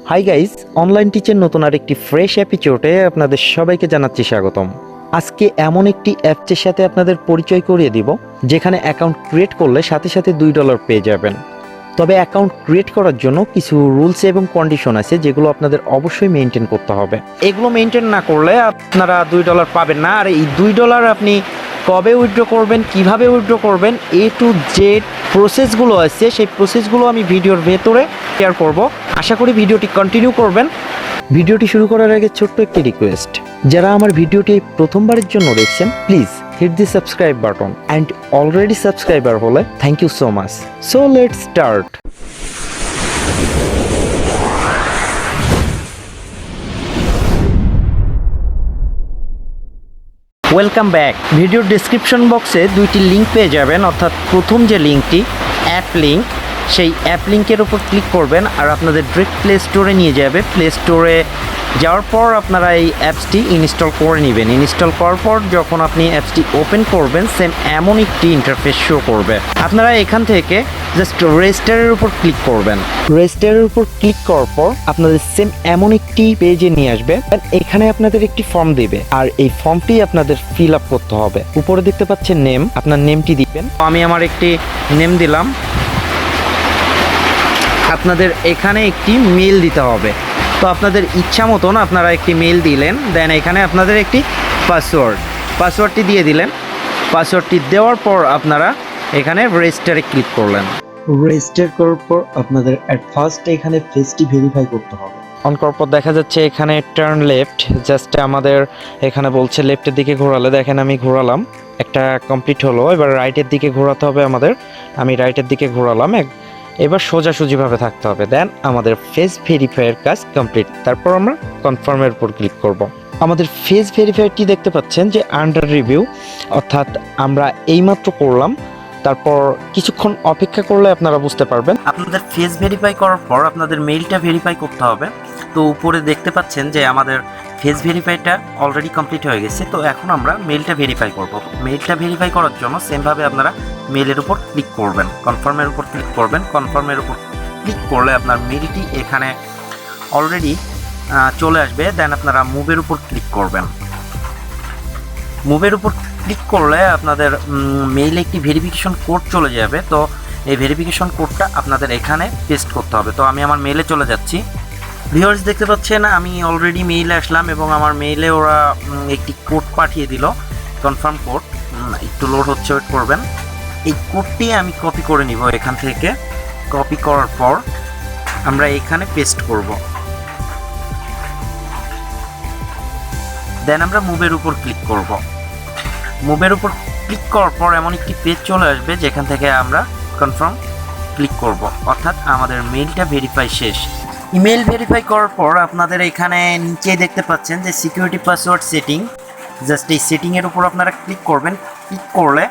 Hi guys, online টিচের নতুন আরেকটি fresh এপিসোডে আপনাদের সবাইকে জানাচ্ছি স্বাগতম। আজকে এমন একটি অ্যাপসের সাথে আপনাদের পরিচয় করিয়ে দিব যেখানে অ্যাকাউন্ট ক্রিয়েট করলে সাথে সাথে $2 পেয়ে যাবেন। তবে অ্যাকাউন্ট ক্রিয়েট করার জন্য কিছু রুলস এবং কন্ডিশন আছে যেগুলো আপনাদের অবশ্যই মেনটেন করতে হবে। এগুলো মেনটেন না করলে আপনারা $2 পাবেন না। আর এই $2 আপনি কবে উইথড্র করবেন, কিভাবে উইথড্র করবেন, এ টু জেড প্রসেসগুলো আছে, সেই প্রসেসগুলো আমি ভিডিওর ভেতরে শেয়ার করব। আশা করি ভিডিওটি কন্টিনিউ করবেন। ভিডিওটি শুরু করার আগে ছোট্ট একটি রিকোয়েস্ট, যারা আমার ভিডিওটি প্রথমবারের জন্য দেখছেন please hit the subscribe button, and already subscriber হলে thank you so much. So let's start. Welcome back. ভিডিওর ডেসক্রিপশন বক্সে দুইটি লিঙ্ক পেয়ে যাবেন, অর্থাৎ প্রথম যে লিঙ্কটি অ্যাপ লিঙ্ক, সেই অ্যাপ লিঙ্কের উপর ক্লিক করবেন আর আপনাদের ডিরেক্ট প্লে স্টোরে নিয়ে যাবে। প্লে স্টোরে যাওয়ার পর আপনারা এই অ্যাপসটি ইনস্টল করে নেবেন। ইনস্টল করার পর যখন আপনি অ্যাপসটি ওপেন করবেন সেম এমন একটি ইন্টারফেস শো করবে। আপনারা এখান থেকে জাস্ট রেজিস্টারের উপর ক্লিক করবেন। রেজিস্টারের উপর ক্লিক করার পর আপনাদের সেম এমন একটি পেজে নিয়ে আসবে। এখানে আপনাদের একটি ফর্ম দেবে আর এই ফর্মটি আপনাদের ফিল আপ করতে হবে। উপরে দেখতে পাচ্ছেন নেম, আপনার নেমটি দিবেন। আমি আমার একটি নেম দিলাম। আপনাদের এখানে একটি মেল দিতে হবে। তো আপনাদের ইচ্ছা মতন আপনারা একটি মেল দিলেন, দেন এখানে আপনাদের একটি পাসওয়ার্ডটি দিয়ে দিলেন। পাসওয়ার্ডটি দেওয়ার পর আপনারা এখানে রেজিস্টারে ক্লিক করলেন। রেজিস্টার করার পর আপনাদের অ্যাট ফার্স্ট এখানে ফেসটি ভেরিফাই করতে হবে। অন করার পর দেখা যাচ্ছে এখানে টার্ন লেফট, জাস্ট আমাদের এখানে বলছে লেফটের দিকে ঘোরালে, দেখেন আমি ঘোরালাম, একটা কমপ্লিট হলো। এবার রাইটের দিকে ঘোরাতে হবে আমাদের। আমি রাইটের দিকে ঘোরালাম। এবার সোজাসুজিভাবে থাকতে হবে। দেন আমাদের ফেস ভেরিফাইয়ের কাজ কমপ্লিট। তারপর আমরা কনফার্মের উপর ক্লিক করব। আমাদের ফেস ভেরিফাইটি দেখতে পাচ্ছেন যে আন্ডার রিভিউ, অর্থাৎ আমরা এইমাত্র করলাম। তারপর কিছুক্ষণ অপেক্ষা করলে আপনারা বুঝতে পারবেন। আপনাদের ফেস ভেরিফাই করার পর আপনাদের মেইলটা ভেরিফাই করতে হবে। তো উপরে দেখতে পাচ্ছেন যে আমাদের ফেস ভেরিফাইটা অলরেডি কমপ্লিট হয়ে গেছে। তো এখন আমরা মেইলটা ভেরিফাই করব। মেইলটা ভেরিফাই করার জন্য সেমভাবে আপনারা মেইলের উপর ক্লিক করবেন, কনফার্মের উপর ক্লিক করবেন। কনফার্মের উপর ক্লিক করলে আপনার মেইলটি এখানে অলরেডি চলে আসবে। দেন আপনারা মুভের উপর ক্লিক করবেন। মুভের উপর ক্লিক করলে আপনাদের মেইলে একটি ভেরিফিকেশন কোড চলে যাবে। তো এই ভেরিফিকেশন কোডটা আপনাদের এখানে পেস্ট করতে হবে। তো আমি আমার মেইলে চলে যাচ্ছি। ভিউয়ার্স দেখতে পাচ্ছেন আমি অলরেডি মেইলে আসলাম এবং আমার মেইলে ওরা একটি কোড পাঠিয়ে দিল, কনফার্ম কোড। একটু লোড হচ্ছে, ওয়েট করবেন। এই কোডটি আমি কপি করে নিব এখান থেকে। কপি করার পর আমরা এখানে পেস্ট করব। দেন আমরা মুভের উপর ক্লিক করব। মুভের উপর ক্লিক করার পর এমন একটি পেজ চলে আসবে যেখান থেকে আমরা কনফার্ম ক্লিক করব, অর্থাৎ আমাদের মেইলটা ভেরিফাই শেষ। ইমেল ভেরিফাই করার পর আপনাদের এখানে নিচে দেখতে পাচ্ছেন যে সিকিউরিটি পাসওয়ার্ড সেটিং, জাস্ট এই সেটিংয়ের উপর আপনারা ক্লিক করবেন। ক্লিক করলে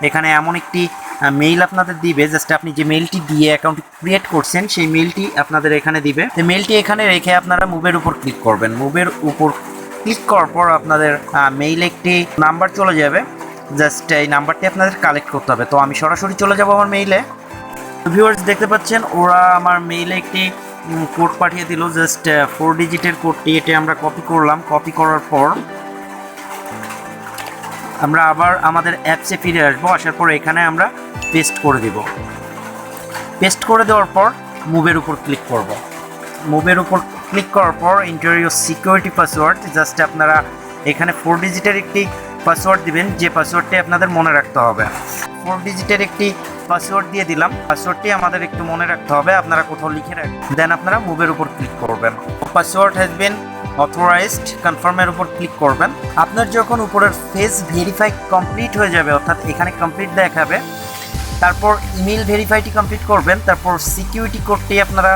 এখানে এমন একটি মেইল আপনাদের দিবে। জাস্ট আপনি যে মেইলটি দিয়ে অ্যাকাউন্ট ক্রিয়েট করছেন সেই মেইলটি আপনাদের এখানে দিবে। তো মেইলটি এখানে রেখে আপনারা মুভের উপর ক্লিক করবেন। মুভের উপর ক্লিক করার পর আপনাদের মেইলে একটি নাম্বার চলে যাবে। জাস্ট এই নাম্বারটি আপনাদের কালেক্ট করতে হবে। তো আমি সরাসরি চলে যাব আমার মেইলে। ভিউয়ার্স দেখতে পাচ্ছেন ওরা আমার মেইলে একটি কোড পাঠিয়ে দিল, জাস্ট 4 ডিজিটের কোডটি। এটি আমরা কপি করলাম। কপি করার পর আমরা আবার আমাদের অ্যাপসে ফিরে আসবো। আসার পর এখানে আমরা পেস্ট করে দিব। পেস্ট করে দেওয়ার পর মুভের উপর ক্লিক করব। মুভের উপর ক্লিক করার পর enter your security password, just আপনারা এখানে 4 ডিজিটের একটি পাসওয়ার্ড দিবেন, যে পাসওয়ার্ডটি আপনাদের মনে রাখতে হবে। 4 ডিজিটের একটি পাসওয়ার্ড দিয়ে দিলাম। পাসওয়ার্ডটি আমাদের একটু মনে রাখতে হবে, আপনারা কোথাও লিখে রাখবেন। দেন আপনারা মুভের উপর ক্লিক করবেন। পাসওয়ার্ড হ্যাজ বিন অথরাইজড, কনফার্মের উপর ক্লিক করবেন। আপনার যখন উপরের ফেস ভেরিফাই কমপ্লিট হয়ে যাবে, অর্থাৎ এখানে কমপ্লিট দেখাবে, তারপর ইমেল ভেরিফাইটি কমপ্লিট করবেন। তারপর সিকিউরিটি কোডটি আপনারা,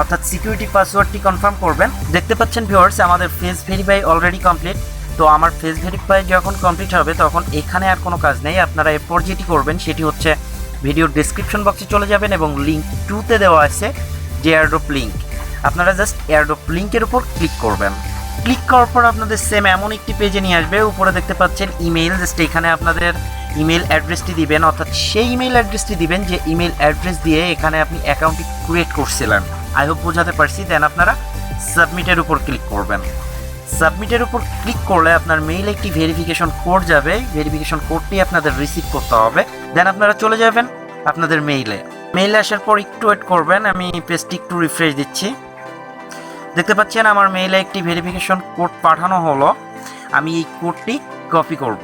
অর্থাৎ সিকিউরিটি পাসওয়ার্ডটি কনফার্ম করবেন। দেখতে পাচ্ছেন ভিউয়ার্স আমাদের ফেস ভেরিফাই অলরেডি কমপ্লিট। তো আমার ফেস ভেরিফাই যখন কমপ্লিট হবে তখন এখানে আর কোনো কাজ নেই। আপনারা এরপর যেটি করবেন সেটি হচ্ছে ভিডিওর ডেসক্রিপশন বক্সে চলে যাবেন এবং লিঙ্ক 2তে দেওয়া আছে যে এয়ারড্রপ লিঙ্ক, আপনারা জাস্ট এয়ারড্রপ লিঙ্কের উপর ক্লিক করবেন। ক্লিক করার পর আপনাদের সেম এমন একটি পেজে নিয়ে আসবে। উপরে দেখতে পাচ্ছেন ইমেল, জাস্ট এখানে আপনাদের ইমেল অ্যাড্রেসটি দিবেন, অর্থাৎ সেই ইমেল অ্যাড্রেসটি দিবেন যে ইমেল অ্যাড্রেস দিয়ে এখানে আপনি অ্যাকাউন্টটি ক্রিয়েট করছিলেন। আই হোপ বোঝাতে পারছি। দেন আপনারা সাবমিটের উপর ক্লিক করবেন। সাবমিটের উপর ক্লিক করলে আপনার মেইলে একটি ভেরিফিকেশন কোড যাবে, ভেরিফিকেশন কোডটি আপনাদের রিসিভ করতে হবে। দেন আপনারা চলে যাবেন আপনাদের মেইলে আসার পর একটু ওয়েট করবেন। আমি পেজটি একটু রিফ্রেশ দিচ্ছি। দেখতে পাচ্ছেন আমার মেইলে একটি ভেরিফিকেশন কোড পাঠানো হলো। আমি এই কোডটি কপি করব।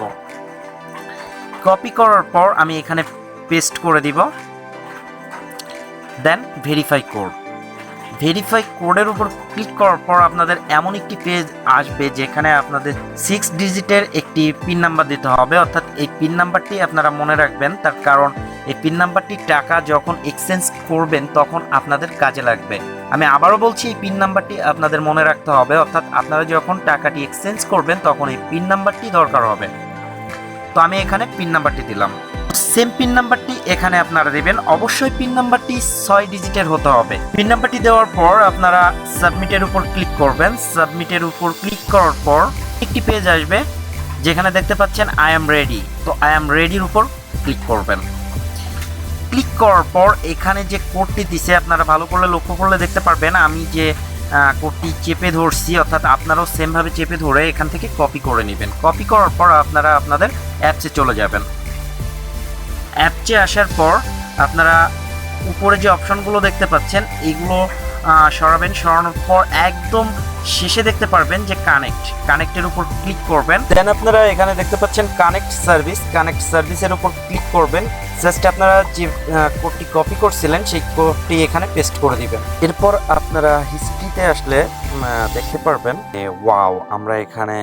কপি করার পর আমি এখানে পেস্ট করে দিব। দেন ভেরিফাই কোডের উপর ক্লিক করার পর আপনাদের এমন একটি পেজ আসবে যেখানে আপনাদের 6 ডিজিটের একটি পিন নাম্বার দিতে হবে। অর্থাৎ এই পিন নাম্বারটি আপনারা মনে রাখবেন, তার কারণ এই পিন নাম্বারটি টাকা যখন এক্সচেঞ্জ করবেন তখন আপনাদের কাজে লাগবে। আমি আবারও বলছি, এই পিন নাম্বারটি আপনাদের মনে রাখতে হবে। অর্থাৎ আপনারা যখন টাকাটি এক্সচেঞ্জ করবেন তখন এই পিন নাম্বারটি দরকার হবে। তো আমি এখানে পিন নাম্বারটি দিলাম। সেম পিন নাম্বারটি এখানে আপনারা দেবেন। অবশ্যই পিন নাম্বারটি 6 ডিজিটের হতে হবে। পিন নাম্বারটি দেওয়ার পর আপনারা সাবমিটের উপর ক্লিক করবেন। সাবমিটের উপর ক্লিক করার পর একটি পেজ আসবে যেখানে দেখতে পাচ্ছেন আই এম রেডি। তো আই এম রেডির উপর ক্লিক করবেন। ক্লিক করার পর এখানে যে কোডটি দিছে আপনারা ভালো করে লক্ষ্য করলে দেখতে পারবেন আমি যে কোডটি চেপে ধরছি, অর্থাৎ আপনারাও সেমভাবে চেপে ধরে এখান থেকে কপি করে নেবেন। কপি করার পর আপনারা আপনাদের অ্যাপসে চলে যাবেন। অ্যাপসে আসার পর আপনারা উপরে যে অপশনগুলো দেখতে পাচ্ছেন এইগুলো সরাবেন। সরানোর পর একদম শেষে দেখতে পারবেন যে কানেক্টের উপর ক্লিক করবেন। দেন আপনারা এখানে দেখতে পাচ্ছেন কানেক্ট সার্ভিসের উপর ক্লিক করবেন। জাস্ট আপনারা যে কোডটি কপি করছিলেন সেই কোডটি এখানে পেস্ট করে দিবেন। এরপর আপনারা হিস্ট্রিতে আসলে দেখতে পারবেন ওয়াও, আমরা এখানে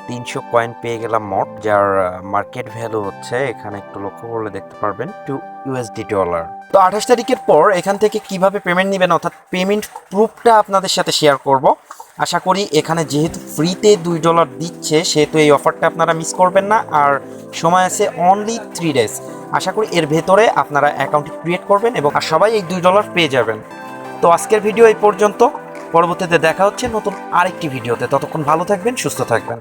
300 কয়েন পেয়ে গেলাম মোট, যার মার্কেট ভ্যালু হচ্ছে এখানে একটু লক্ষ্য করলে দেখতে পারবেন $2। তো 28 তারিখের পর এখান থেকে কিভাবে পেমেন্ট নেবেন, অর্থাৎ পেমেন্ট প্রুফটা আপনাদের সাথে শেয়ার করব। আশা করি এখানে যেহেতু ফ্রিতে $2 দিচ্ছে সেহেতু এই অফারটা আপনারা মিস করবেন না। আর সময় আছে অনলি 3 ডেজ। আশা করি এর ভেতরে আপনারা অ্যাকাউন্ট ক্রিয়েট করবেন এবং সবাই এই $2 পেয়ে যাবেন। তো আজকের ভিডিও এই পর্যন্ত। পরবর্তীতে দেখা হচ্ছে নতুন আরেকটি ভিডিওতে। ততক্ষণ ভালো থাকবেন, সুস্থ থাকবেন।